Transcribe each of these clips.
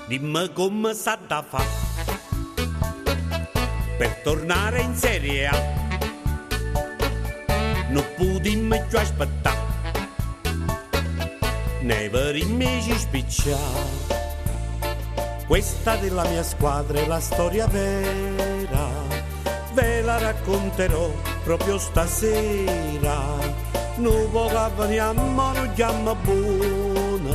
Dimmi come sa da fa per tornare in Serie A. Non potremmo più aspettare nei vari mesi speciali. Questa della mia squadra è la storia vera, ve la racconterò proprio stasera. Non poco veniamo, non chiama buona,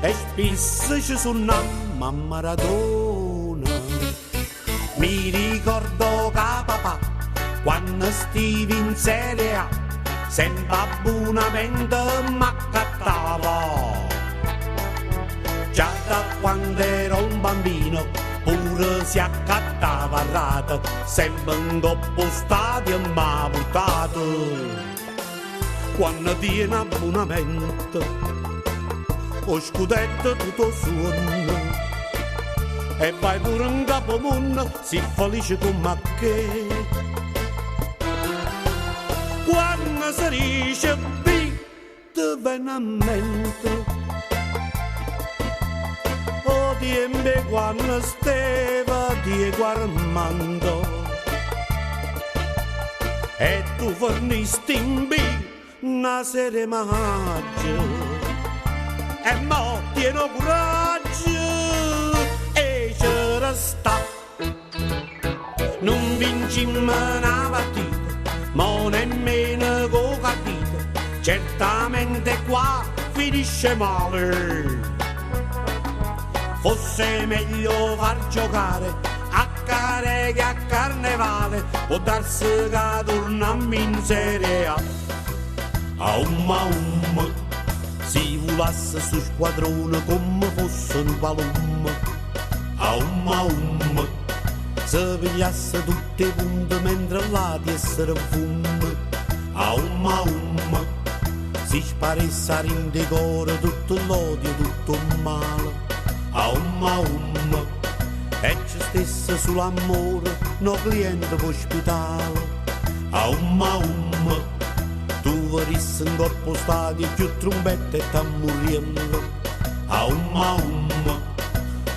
e spesso ci sono Maradona. Mi ricordo che papà, quando stivi in Serie A, sempre buonamente m'accattava. Già da quando ero un bambino, pure si accattava a rata, sempre in coppo stadio m'ha portato. Quando tiene abbonamento, o scudetto tutto suono, e vai pure in capo mondo, si felice come che. Quando si dice te venamento, o tempo quando stava Diego Armando, e tu fornisti in una serie maggio. E mo' tieno coraggio e ce resta. Non vincimmo una partita, ma nemmeno con capito. Certamente qua finisce male. Fosse meglio far giocare a care che a carnevale, può darsi che torniamo in Serie A. Aumma, si volasse su squadrone come fosse un palum. Aumma, se pigliasse tutti i punti mentre là di essere fum. Aumma, si sparisse a rindecore tutto l'odio, tutto il male. Aumma, e ci stesse sull'amore no cliente ospitale. Aumma, tu vorresti in corpo stadio più trombette e tammuriello. Aumma,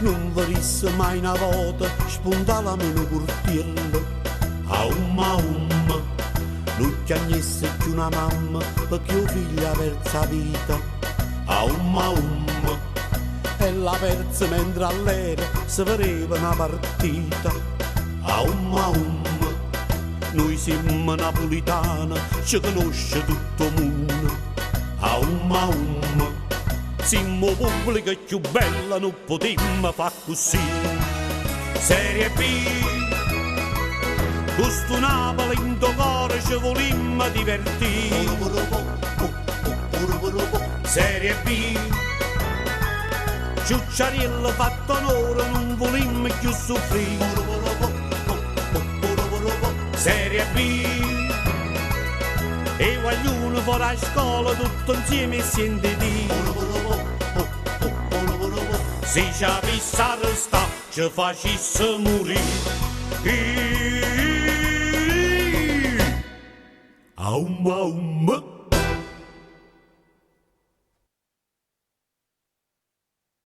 non vorresti mai una volta spuntare la meno curtiello. Aumma, non chiagnesse più una mamma perché io figlio persa vita. Aumma, e la persa mentre all'era si pareva una partita. Aumma, noi siamo napolitana, ci conosce tutto il mondo. Aumma, siamo pubblica più bella, non potremmo far così. Serie B, questo Napoli in tuo cuore ci volimmo divertire. Serie B, Ciucciariello fatto onore, non volimmo più soffrire. Serie B, e guagliuno fuori a scuola tutto insieme si intende. Se ci avesse arrestato ci facesse morire. Aumma,